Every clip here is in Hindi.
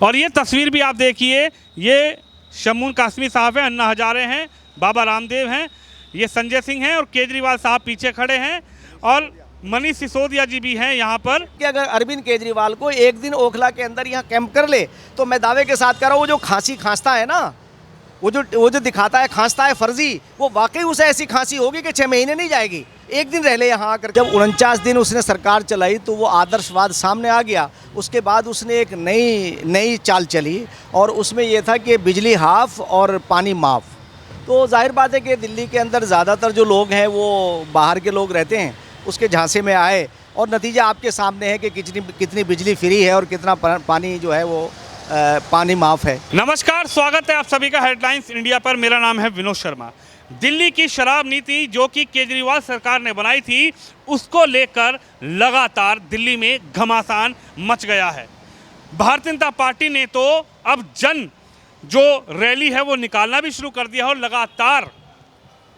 और ये तस्वीर भी आप देखिए, ये शम्मून कासमी साहब हैं, अन्ना हजारे हैं, बाबा रामदेव हैं, ये संजय सिंह हैं और केजरीवाल साहब पीछे खड़े हैं और मनीष सिसोदिया जी भी हैं यहाँ पर। कि अगर अरविंद केजरीवाल को एक दिन ओखला के अंदर यहाँ कैंप कर ले तो मैं दावे के साथ कह रहा हूँ, वो जो खांसी खांसता है ना, वो जो दिखाता है खांसता है फर्जी, वो वाकई उसे ऐसी खांसी होगी कि 6 महीने नहीं जाएगी। एक दिन रह ले यहाँ आकर। जब 49 दिन उसने सरकार चलाई तो वो आदर्शवाद सामने आ गया। उसके बाद उसने एक नई चाल चली और उसमें ये था कि बिजली हाफ और पानी माफ़। तो जाहिर बात है कि दिल्ली के अंदर ज़्यादातर जो लोग हैं वो बाहर के लोग रहते हैं, उसके झांसे में आए और नतीजा आपके सामने है कि कितनी बिजली फ्री है और कितना पानी जो है वो पानी माफ़ है। नमस्कार, स्वागत है आप सभी का हेडलाइंस इंडिया पर। मेरा नाम है विनोद शर्मा। दिल्ली की शराब नीति जो कि केजरीवाल सरकार ने बनाई थी, उसको लेकर लगातार दिल्ली में घमासान मच गया है। भारतीय जनता पार्टी ने तो अब जन जो रैली है वो निकालना भी शुरू कर दिया है और लगातार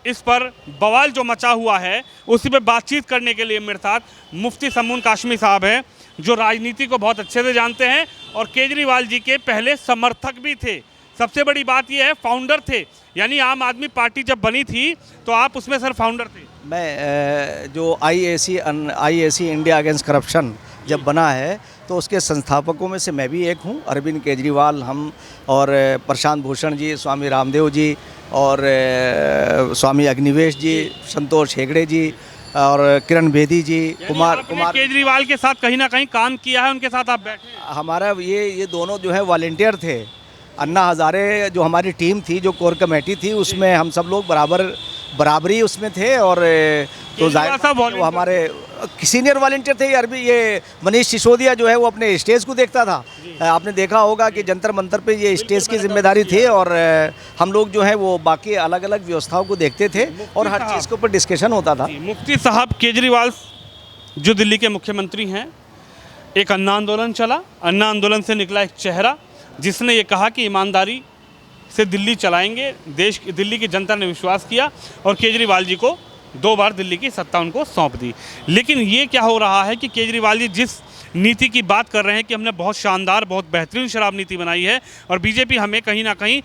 इस पर बवाल जो मचा हुआ है उसी पे बातचीत करने के लिए मेरे साथ मुफ्ती शम्मून कासमी साहब हैं, जो राजनीति को बहुत अच्छे से जानते हैं और केजरीवाल जी के पहले समर्थक भी थे। सबसे बड़ी बात यह है, फाउंडर थे, यानी आम आदमी पार्टी जब बनी थी तो आप उसमें सर फाउंडर थे। मैं जो IAC इंडिया अगेंस्ट करप्शन जब बना है तो उसके संस्थापकों में से मैं भी एक हूँ। अरविंद केजरीवाल, हम और प्रशांत भूषण जी, स्वामी रामदेव जी और स्वामी अग्निवेश जी, संतोष हेगड़े जी और किरण बेदी जी, कुमार केजरीवाल के साथ कहीं ना कहीं काम किया है, उनके साथ आप बैठे। हमारा ये दोनों जो है वॉलंटियर थे। अन्ना हजारे जो हमारी टीम थी, जो कोर कमेटी थी, उसमें हम सब लोग बराबरी उसमें थे। और तो वो हमारे सीनियर वॉलंटियर थे। ये मनीष सिसोदिया जो है वो अपने स्टेज को देखता था। आपने देखा होगा कि जंतर मंतर पे ये स्टेज की जिम्मेदारी थी और हम लोग जो है वो बाकी अलग अलग व्यवस्थाओं को देखते थे और हर चीज़ के ऊपर डिस्कशन होता था। मुफ्ती साहब, केजरीवाल जो दिल्ली के मुख्यमंत्री हैं, एक अन्ना आंदोलन चला, अन्ना आंदोलन से निकला एक चेहरा जिसने ये कहा कि ईमानदारी से दिल्ली चलाएंगे। दिल्ली की जनता ने विश्वास किया और केजरीवाल जी को 2 बार दिल्ली की सत्ता उनको सौंप दी। लेकिन ये क्या हो रहा है कि केजरीवाल जी जिस नीति की बात कर रहे हैं कि हमने बहुत शानदार, बहुत बेहतरीन शराब नीति बनाई है और बीजेपी हमें कहीं ना कहीं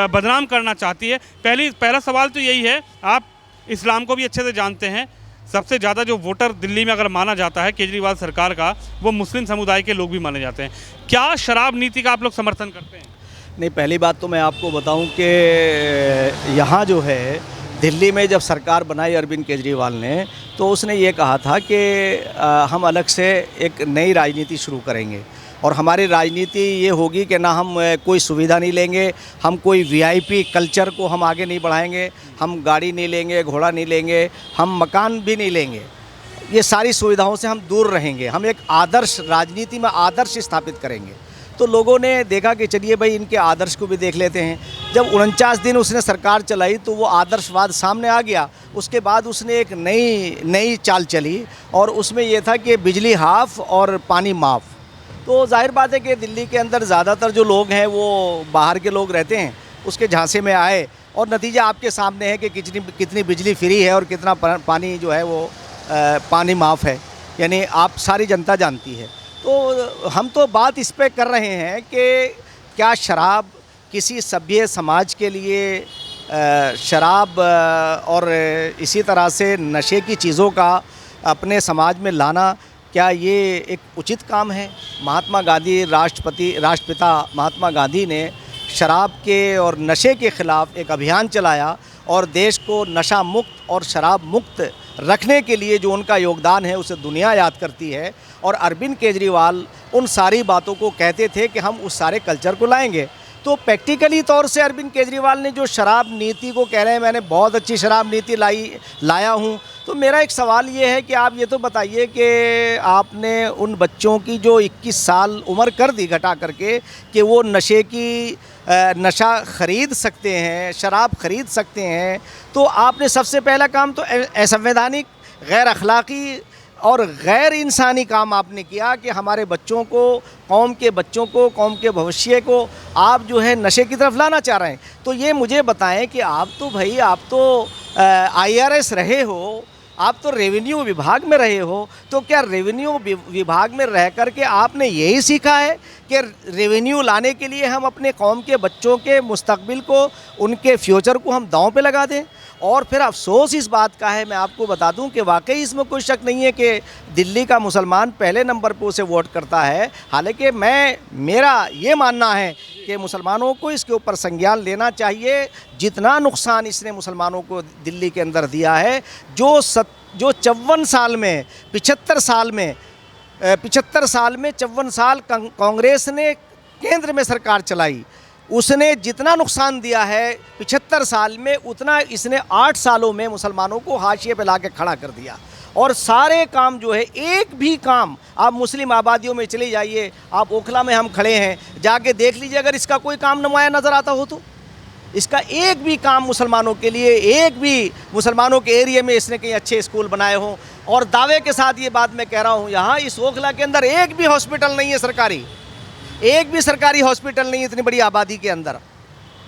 बदनाम करना चाहती है। पहला सवाल तो यही है, आप इस्लाम को भी अच्छे से जानते हैं, सबसे ज़्यादा जो वोटर दिल्ली में अगर माना जाता है केजरीवाल सरकार का, वो मुस्लिम समुदाय के लोग भी माने जाते हैं। क्या शराब नीति का आप लोग समर्थन करते हैं? नहीं, पहली बात तो मैं आपको बताऊं कि यहाँ जो है दिल्ली में जब सरकार बनाई अरविंद केजरीवाल ने, तो उसने ये कहा था कि हम अलग से एक नई राजनीति शुरू करेंगे और हमारी राजनीति ये होगी कि ना हम कोई सुविधा नहीं लेंगे, हम कोई VIP कल्चर को हम आगे नहीं बढ़ाएंगे, हम गाड़ी नहीं लेंगे, घोड़ा नहीं लेंगे, हम मकान भी नहीं लेंगे, ये सारी सुविधाओं से हम दूर रहेंगे, हम एक आदर्श राजनीति में आदर्श स्थापित करेंगे। तो लोगों ने देखा कि चलिए भाई इनके आदर्श को भी देख लेते हैं। जब 49 दिन उसने सरकार चलाई तो वो आदर्शवाद सामने आ गया। उसके बाद उसने एक नई चाल चली और उसमें ये था कि बिजली हाफ और पानी माफ़। तो जाहिर बात है कि दिल्ली के अंदर ज़्यादातर जो लोग हैं वो बाहर के लोग रहते हैं, उसके झांसे में आए और नतीजा आपके सामने है कि कितनी बिजली फ्री है और कितना पानी जो है वो पानी माफ़ है, यानी आप सारी जनता जानती है। तो हम तो बात इस पे कर रहे हैं कि क्या शराब किसी सभ्य समाज के लिए शराब और इसी तरह से नशे की चीज़ों का अपने समाज में लाना, क्या ये एक उचित काम है? महात्मा गांधी, राष्ट्रपिता महात्मा गांधी ने शराब के और नशे के ख़िलाफ़ एक अभियान चलाया और देश को नशा मुक्त और शराब मुक्त रखने के लिए जो उनका योगदान है उसे दुनिया याद करती है। और अरविंद केजरीवाल उन सारी बातों को कहते थे कि हम उस सारे कल्चर को लाएंगे। तो प्रैक्टिकली तौर से अरविंद केजरीवाल ने जो शराब नीति को कह रहे हैं मैंने बहुत अच्छी शराब नीति लाया हूँ, तो मेरा एक सवाल ये है कि आप ये तो बताइए कि आपने उन बच्चों की जो 21 साल उम्र कर दी घटा करके कि वो नशा ख़रीद सकते हैं, शराब ख़रीद सकते हैं, तो आपने सबसे पहला काम तो असंवैधानिक, गैर अखलाक़ी और गैर इंसानी काम आपने किया कि हमारे बच्चों को, कौम के बच्चों को, कौम के भविष्य को आप जो है नशे की तरफ लाना चाह रहे हैं। तो ये मुझे बताएं कि आप तो IRS रहे हो, आप तो रेवेन्यू विभाग में रहे हो, तो क्या रेवेन्यू विभाग में रह कर के आपने यही सीखा है कि रेवेन्यू लाने के लिए हम अपने कौम के बच्चों के मुस्तकबिल को, उनके फ्यूचर को हम दांव पे लगा दें? और फिर अफसोस इस बात का है, मैं आपको बता दूं कि वाकई इसमें कोई शक नहीं है कि दिल्ली का मुसलमान पहले नंबर पर उसे वोट करता है। हालांकि मेरा ये मानना है कि मुसलमानों को इसके ऊपर संज्ञान लेना चाहिए। जितना नुकसान इसने मुसलमानों को दिल्ली के अंदर दिया है, जो 54 साल में 75 साल में 54 साल कांग्रेस ने केंद्र में सरकार चलाई, उसने जितना नुकसान दिया है 75 साल में, उतना इसने 8 सालों में मुसलमानों को हाशिए पे ला के खड़ा कर दिया। और सारे काम जो है, एक भी काम, आप मुस्लिम आबादियों में चले जाइए, आप ओखला में हम खड़े हैं, जाके देख लीजिए, अगर इसका कोई काम नुमाया नज़र आता हो तो इसका एक भी काम मुसलमानों के लिए, एक भी मुसलमानों के एरिया में इसने कहीं अच्छे स्कूल बनाए हों। और दावे के साथ ये बात मैं कह रहा हूँ, यहाँ इस ओखला के अंदर एक भी हॉस्पिटल नहीं है सरकारी, एक भी सरकारी हॉस्पिटल नहीं है इतनी बड़ी आबादी के अंदर।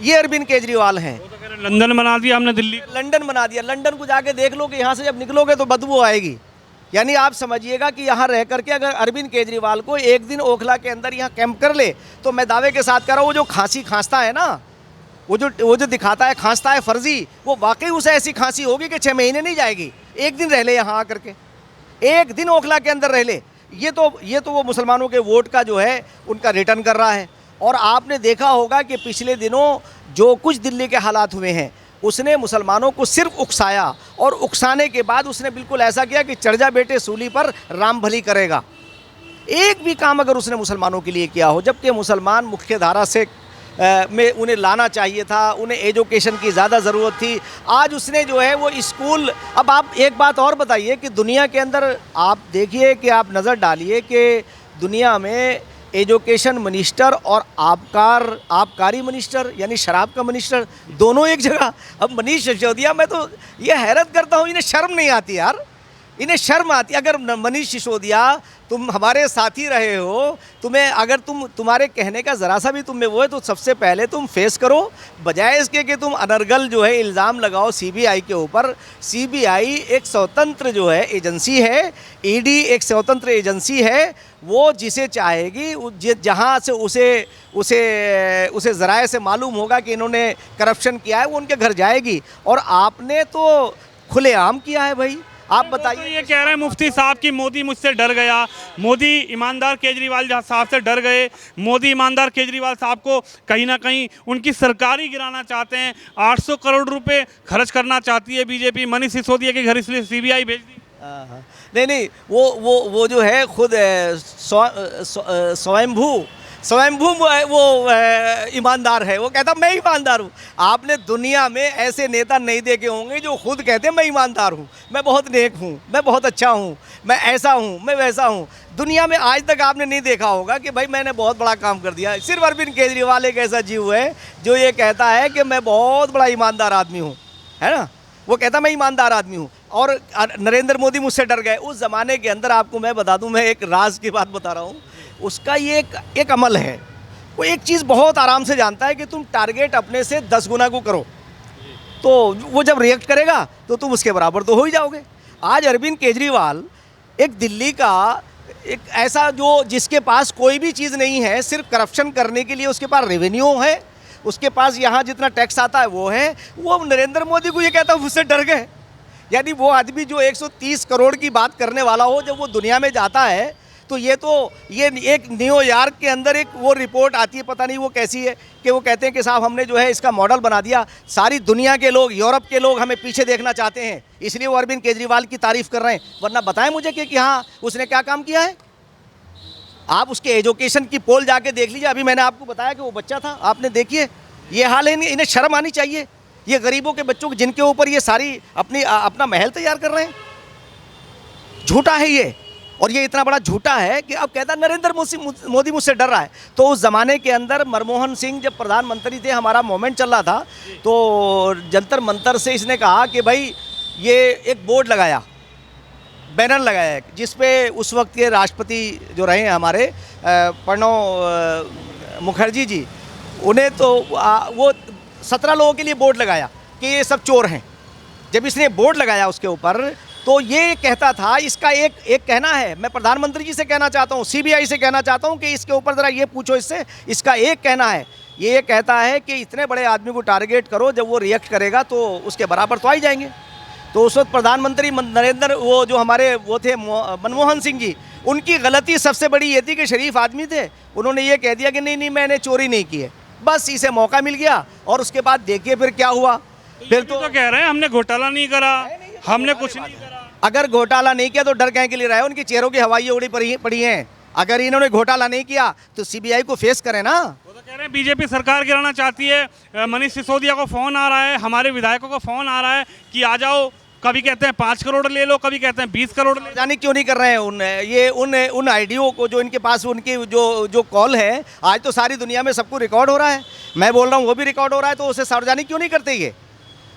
ये अरविंद केजरीवाल हैं। लंदन बना दिया हमने, दिल्ली लंदन बना दिया। लंदन को जाके देख लो कि यहाँ से जब निकलोगे तो बदबू आएगी। यानी आप समझिएगा कि यहाँ रह करके अगर अरविंद केजरीवाल को एक दिन ओखला के अंदर यहाँ कैंप कर ले, तो मैं दावे के साथ कह रहा हूँ, वो जो खांसी खांसता है ना, वो जो दिखाता है खांसता है फर्जी, वो वाकई उसे ऐसी खांसी होगी कि 6 महीने नहीं जाएगी। एक दिन रह ले यहाँ आकर के, एक दिन ओखला के अंदर रह ले, ये तो वो मुसलमानों के वोट का जो है उनका रिटर्न कर रहा है। और आपने देखा होगा कि पिछले दिनों जो कुछ दिल्ली के हालात हुए हैं, उसने मुसलमानों को सिर्फ उकसाया, और उकसाने के बाद उसने बिल्कुल ऐसा किया कि चढ़ जा बेटे सूली पर, राम भली करेगा। एक भी काम अगर उसने मुसलमानों के लिए किया हो, जबकि मुसलमान मुख्य धारा से में उन्हें लाना चाहिए था, उन्हें एजुकेशन की ज़्यादा ज़रूरत थी। आज उसने जो है वो स्कूल, अब आप एक बात और बताइए कि दुनिया के अंदर आप देखिए कि आप नज़र डालिए कि दुनिया में एजुकेशन मिनिस्टर और आबकारी मिनिस्टर, यानी शराब का मिनिस्टर, दोनों एक जगह। अब मनीष सिसोदिया, मैं तो ये हैरत करता हूँ, इन्हें शर्म नहीं आती यार, इन्हें शर्म आती। अगर मनीष सिसोदिया तुम हमारे साथी रहे हो, तुम्हें अगर तुम्हारे कहने का ज़रा सा भी तुम्हें वो है, तो सबसे पहले तुम फेस करो, बजाय इसके कि तुम अनर्गल जो है इल्ज़ाम लगाओ सीबीआई के ऊपर। सीबीआई एक स्वतंत्र जो है एजेंसी है, ईडी एक स्वतंत्र एजेंसी है, वो जिसे चाहेगी, जहाँ से उसे ज़राए से मालूम होगा कि इन्होंने करप्शन किया है, वो उनके घर जाएगी। और आपने तो खुलेआम किया है भाई। आप बताइए। तो ये कह रहे हैं मुफ्ती साहब कि मोदी मुझसे डर गया, मोदी ईमानदार केजरीवाल साहब से डर गए, मोदी ईमानदार केजरीवाल साहब को कहीं ना कहीं उनकी सरकार ही गिराना चाहते हैं। 800 करोड़ रुपए खर्च करना चाहती है बीजेपी, मनीष सिसोदिया के घर इसलिए सीबीआई भेज दी। नहीं, वो जो है खुद स्वयंभू वो ईमानदार है। वो कहता मैं ईमानदार हूँ। आपने दुनिया में ऐसे नेता नहीं देखे होंगे जो खुद कहते हैं मैं ईमानदार हूँ, मैं बहुत नेक हूँ, मैं बहुत अच्छा हूँ, मैं ऐसा हूँ, मैं वैसा हूँ। दुनिया में आज तक आपने नहीं देखा होगा कि भाई मैंने बहुत बड़ा काम कर दिया। सिर्फ अरविंद केजरीवाल एक ऐसा जीव है जो ये कहता है कि मैं बहुत बड़ा ईमानदार आदमी हूँ, है ना। वो कहता मैं ईमानदार आदमी हूँ। और नरेंद्र मोदी मुझसे डर गए। उस ज़माने के अंदर आपको मैं बता दूँ, मैं एक राज की बात बता रहा हूँ, उसका ये एक अमल है। वो एक चीज़ बहुत आराम से जानता है कि तुम टारगेट अपने से 10 गुना को करो, तो वो जब रिएक्ट करेगा तो तुम उसके बराबर तो हो ही जाओगे। आज अरविंद केजरीवाल एक दिल्ली का एक ऐसा जिसके पास कोई भी चीज़ नहीं है, सिर्फ करप्शन करने के लिए उसके पास रेवेन्यू है, उसके पास यहाँ जितना टैक्स आता है वो है। वो नरेंद्र मोदी को ये कहता है मुझसे डर गए। यानी वो आदमी जो 130 करोड़ की बात करने वाला हो, जब वो दुनिया में जाता है तो ये एक न्यूयॉर्क के अंदर एक वो रिपोर्ट आती है, पता नहीं वो कैसी है, कि वो कहते हैं कि साहब हमने जो है इसका मॉडल बना दिया, सारी दुनिया के लोग, यूरोप के लोग हमें पीछे देखना चाहते हैं, इसलिए वो अरविंद केजरीवाल की तारीफ़ कर रहे हैं। वरना बताएं मुझे कि हाँ उसने क्या काम किया है। आप उसके एजुकेशन की पोल जाके देख लीजिए। अभी मैंने आपको बताया कि वो बच्चा था, आपने देखिए ये हाल है। इन्हें शर्म आनी चाहिए, ये गरीबों के बच्चों जिनके ऊपर ये सारी अपना महल तैयार कर रहे हैं। झूठा है ये, और ये इतना बड़ा झूठा है कि अब कहता नरेंद्र मोदी मुझसे डर रहा है। तो उस ज़माने के अंदर मनमोहन सिंह जब प्रधानमंत्री थे, हमारा मोमेंट चल रहा था, तो जंतर मंतर से इसने कहा कि भाई ये एक बोर्ड लगाया, बैनर लगाया, जिस पे उस वक्त के राष्ट्रपति जो रहे हैं हमारे प्रणब मुखर्जी जी, उन्हें तो वो 17 लोगों के लिए बोर्ड लगाया कि ये सब चोर हैं। जब इसने बोर्ड लगाया उसके ऊपर, तो ये कहता था, इसका एक कहना है, मैं प्रधानमंत्री जी से कहना चाहता हूँ, सीबीआई से कहना चाहता हूँ कि इसके ऊपर ज़रा ये पूछो इससे, इसका एक कहना है, ये कहता है कि इतने बड़े आदमी को टारगेट करो, जब वो रिएक्ट करेगा तो उसके बराबर तो आ ही जाएंगे। तो उस वक्त प्रधानमंत्री नरेंद्र, वो जो हमारे वो थे मनमोहन सिंह जी, उनकी गलती सबसे बड़ी ये थी कि शरीफ आदमी थे, उन्होंने ये कह दिया कि नहीं मैंने चोरी नहीं की है, बस इसे मौका मिल गया। और उसके बाद देखिए फिर क्या हुआ। फिर तो कह रहे हैं हमने घोटाला नहीं करा, हमने कुछ नहीं करा। अगर घोटाला नहीं किया तो डर कहीं के लिए रहा है, उनकी चेहरों की हवाई उड़ी पड़ी हैं। अगर इन्होंने घोटाला नहीं किया तो सीबीआई को फेस करें ना। वो तो कह रहे हैं बीजेपी सरकार गिराना चाहती है। मनीष सिसोदिया को फोन आ रहा है, हमारे विधायकों को फोन आ रहा है कि आ जाओ, कभी कहते हैं 5 करोड़ ले लो, कभी कहते हैं 20 करोड़ ले लो। जानी क्यों नहीं कर रहे हैं उन आईडियो को, जो इनके पास उनकी जो कॉल है, आज तो सारी दुनिया में सबको रिकॉर्ड हो रहा है, मैं बोल रहा हूँ वो भी रिकॉर्ड हो रहा है, तो उसे सार्वजनिक क्यों नहीं करते? ये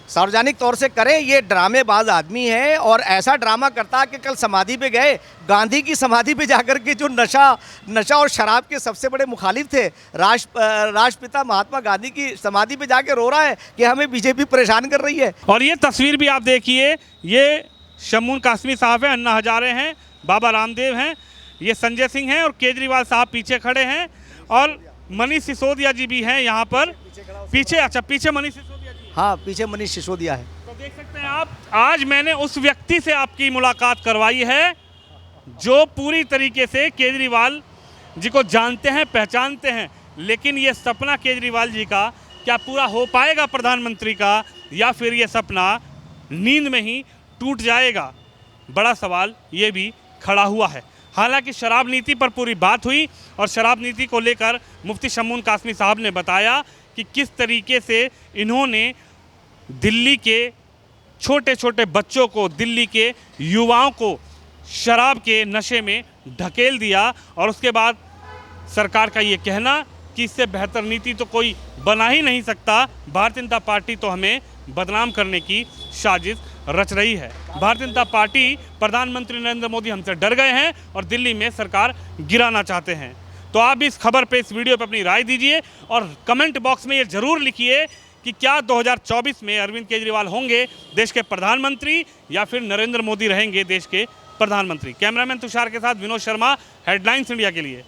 सार्वजनिक तौर से करें। ये ड्रामेबाज आदमी है और ऐसा ड्रामा करता है कि कल समाधि पे गए, गांधी की समाधि पे जाकर के जो नशा और शराब के सबसे बड़े मुखालिफ थे, राष्ट्रपिता महात्मा गांधी की समाधि पे जाके रो रहा है कि हमें बीजेपी परेशान कर रही है। और ये तस्वीर भी आप देखिए, ये शम्मून कासमी साहब हैं, अन्ना हजारे हैं, बाबा रामदेव हैं, ये संजय सिंह हैं और केजरीवाल साहब पीछे खड़े हैं और मनीष सिसोदिया जी भी हैं यहाँ पर पीछे। अच्छा, पीछे मनीष सिसोदिया जी, हाँ पीछे मनीष सिसोदिया है। तो देख सकते हैं आप, आज मैंने उस व्यक्ति से आपकी मुलाकात करवाई है जो पूरी तरीके से केजरीवाल जी को जानते हैं, पहचानते हैं। लेकिन ये सपना केजरीवाल जी का क्या पूरा हो पाएगा प्रधानमंत्री का, या फिर ये सपना नींद में ही टूट जाएगा? बड़ा सवाल ये भी खड़ा हुआ है। हालांकि शराब नीति पर पूरी बात हुई और शराब नीति को लेकर मुफ्ती शम्मून कासमी साहब ने बताया कि किस तरीके से इन्होंने दिल्ली के छोटे छोटे बच्चों को, दिल्ली के युवाओं को शराब के नशे में ढकेल दिया। और उसके बाद सरकार का ये कहना कि इससे बेहतर नीति तो कोई बना ही नहीं सकता, भारतीय जनता पार्टी तो हमें बदनाम करने की साजिश रच रही है। भारतीय जनता पार्टी, प्रधानमंत्री नरेंद्र मोदी हमसे डर गए हैं और दिल्ली में सरकार गिराना चाहते हैं। तो आप भी इस खबर पे, इस वीडियो पे अपनी राय दीजिए और कमेंट बॉक्स में ये ज़रूर लिखिए कि क्या 2024 में अरविंद केजरीवाल होंगे देश के प्रधानमंत्री या फिर नरेंद्र मोदी रहेंगे देश के प्रधानमंत्री। कैमरामैन तुषार के साथ विनोद शर्मा, हेडलाइंस इंडिया के लिए।